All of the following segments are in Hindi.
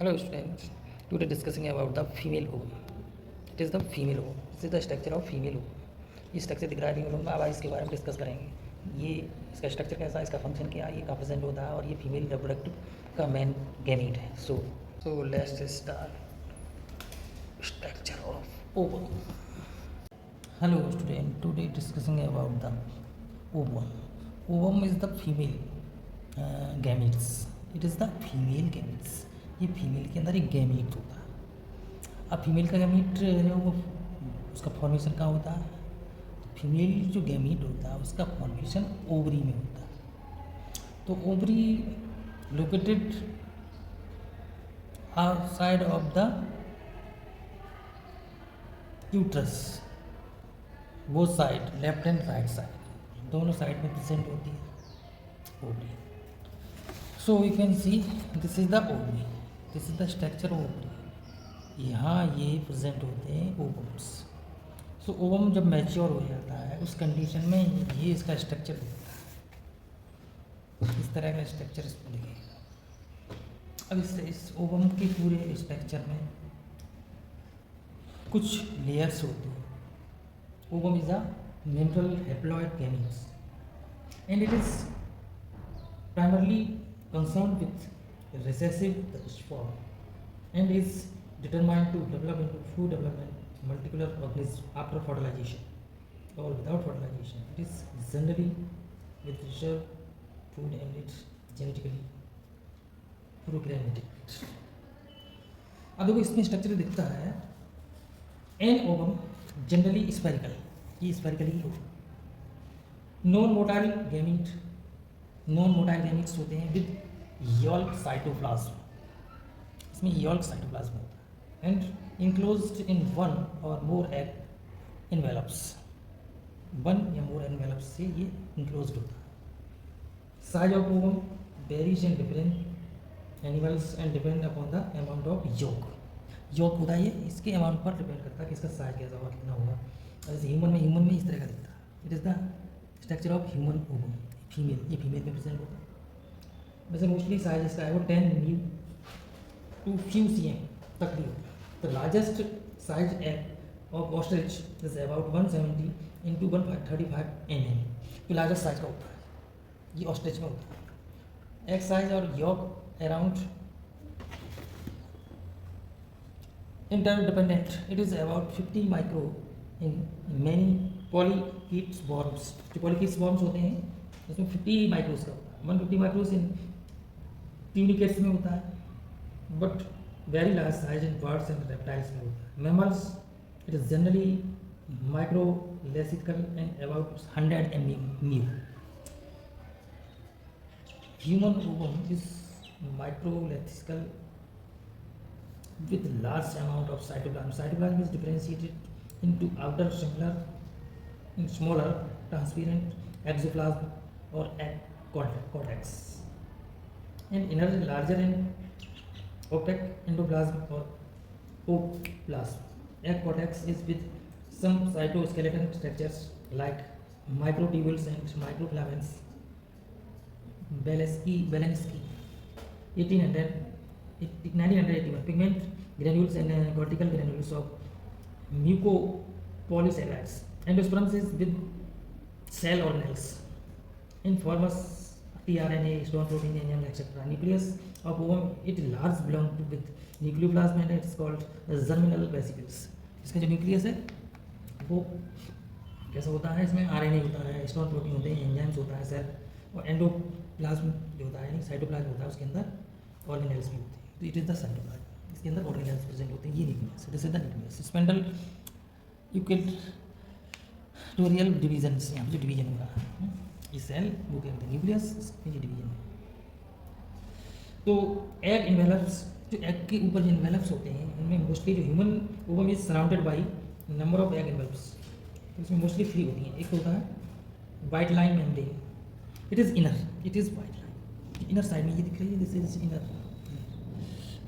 Hello students, today discussing about the female ovum. It is the female ovum. This is the structure of female ovum. ये स्ट्रक्चर दिख रहा है फीमेल ओवम में. अब इसके बारे में डिस्कस करेंगे. ये इसका स्ट्रक्चर कैसा है, इसका फंक्शन क्या है, ये कहाँ प्रेजेंट होता है और ये फीमेल रिप्रोडक्टिव का मेन गैमीट है. So let's start structure of ovum. Hello student, today discussing about the ovum. Ovum is the female gametes. It is the female gametes. ये फीमेल के अंदर एक गैमीट होता है. अब फीमेल का गैमीट है वो उसका फॉर्मेशन कहाँ होता है. फीमेल जो गैमीट होता है उसका फॉर्मेशन ओवरी में होता है. तो ovary located outside of the uterus. वो side left and right side दोनों साइड में प्रेजेंट होती है ovary. So we can see this is the ovary, this is the structure of ovary. यहाँ ये प्रेजेंट होते हैं ओवम्स. सो ओवम जब मैच्योर हो जाता है उस कंडीशन में ये इसका स्ट्रक्चर दिखता है. इस तरह का स्ट्रक्चर इसमें दिखेगा. अब इस ओवम के पूरे स्ट्रक्चर में कुछ लेयर्स होते हैं. Ovum is a mineral haploid gametes and it is primarily concerned with recessive sperm and is determined to develop into food development multicellular organism after fertilization or without fertilization. It is generally with reserved food and it's genetically programmatic. अब देखो इसमें स्ट्रक्चर दिखता है. एन ओवम जनरली स्पेरिकल, ये स्पेरिकल ही होगा. नॉन मोटाइल गैमीट्स होते हैं विद यॉल्क साइटोप्लाज्म. इसमें यॉल्क साइटोप्लाज्म होता है एंड इनक्लोज्ड इन वन और मोर एग एनवेलप्स. वन या मोर एनवेलप्स से ये इनक्लोज्ड होता है. Size of ovum varies in different animals and depend upon the amount of योग होता है. ये इसके अमाउंट पर डिपेंड करता है कि इसका साइज कैसा होगा, कितना होगा. जैसे ह्यूमन में इस तरह का दिखता है. It is the structure of human ovum. ये फीमेल में प्रेजेंट होता है. वैसे मोस्टली साइज इसका है वो 10 म्यू टू फ्यू cm तक भी होता है. The largest size egg of ostrich is about 170 into 135 mm. ये लार्जेस्ट साइज का होता है. ये ऑस्ट्रिच में होता है. एग साइज और yolk around interdependent. It is about 50 micro in many polychaete swarms. जो polychaete swarms होते हैं उसमें 50 माइक्रोस का होता है. 150 माइक्रोस इन ट्यूनिकेट्स में होता है but very large size in birds and reptiles में होता है. Mammals it is generally microlecithal and about 100 mu. Human ovum is microlecithal with large amount of cytoplasm. Cytoplasm is differentiated into outer smaller transparent exoplasm or egg cortex and inner larger and opaque endoplasm or oplasm. Egg cortex is with some cytoskeleton structures like microtubules and microfilaments. Belinsky 1981. Pigment granules and cortical granules of mucopolysaccharides. Endosperms is with cell organelles in forms tRNA, stone protein, enzyme, etc. Nucleus of ovum it large belong to with nucleoplasm and it's called germinal vesicles. इसका जो न्यूक्लियस है वो कैसा होता है, इसमें आरएनए होता है, स्टोन प्रोटीन होते हैं, एंजाइम्स होता है सेल, और एंडोप्लाज्म जो होता है यानी साइटोप्लाज्म होता है उसके अंदर ऑर्गेनेल्स भी होते हैं. तो इट इज़ द साइटोप्लाज्म. इसके अंदर ऑर्गेनेल्स प्रेजेंट होते हैं. ये nucleus, this is the nucleus. Spindle eukaryotic division, यहाँ पे जो डिवीजन हो रहा है ये सेल वो क्या होता है न्यूक्लियस, इसमें ये डिवीजन है. तो एग इन्वेलप्स, जो एग के ऊपर जो इन्वेलप्स होते हैं इनमें मोस्टली जो human ovum is surrounded by number of egg envelopes. तो इसमें मोस्टली फ्री होती हैं. एक होता है white line membrane. It is inner, it is white line inner side में ये दिख रही है. This is inner.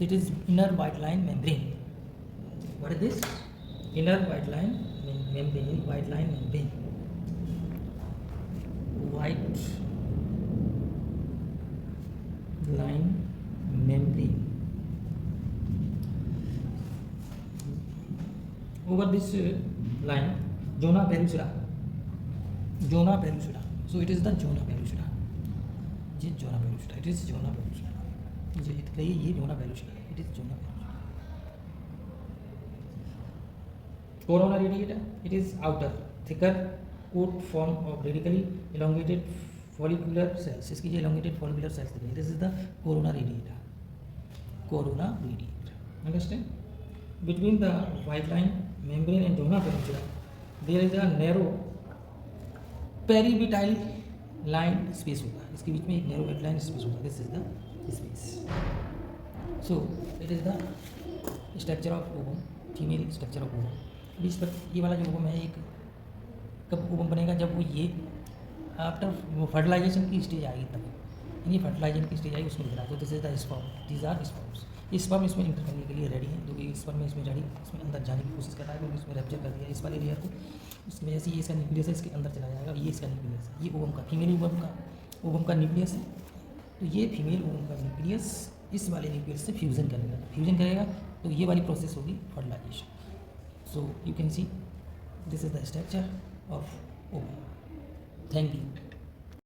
It is inner white line membrane. What is this? Inner white line membrane. White line membrane. White line membrane. over this line zona pellucida. Zona pellucida. So it is the zona pellucida. ये zona pellucida. It is zona pellucida. ये zona pellucida. It is zona pellucida. Corona radiata. It is outer, thicker coat form of radically elongated follicular cells. इसकी जो elongated follicular cells दिख रही है. This is the corona radiata. Corona radiata. Understand? Between the white line membrane and zona pellucida, there is a narrow peributyl line space होता है. इसके बीच में एक narrow line space होता है. This is the space. So it is the structure of ovum, female structure of ovum. इस पर ये वाला जो ovum है एक कब ovum बनेगा, जब वो ये आफ्टर वो फर्टिलाइजेशन की स्टेज आएगी तब. ये फर्टिलाइजेशन की स्टेज आएगी उसमें दिख रहा है. तो this is the sperm. These are sperms. ये स्पर्म इसमें इंटर करने के लिए रेडी है. जो कि स्पर्म में इसमें रेडी इसमें अंदर जाने की कोशिश कर रहा है क्योंकि इसमें रैप्चर कर दिया इस वाले लेयर को. उसकी वजह से ये इसका न्यूक्लियस है, इसके अंदर चला जाएगा. ये इसका न्यूक्लियस है. ये ओवम का फीमेल ओवम का न्यूक्लियस है. तो ये फीमेल ओवम का न्यूक्लियस इस वाले न्यूक्लियस से फ्यूजन करेगा. तो ये वाली प्रोसेस होगी fertilisation. So you can see this is the structure of ovum. Thank you.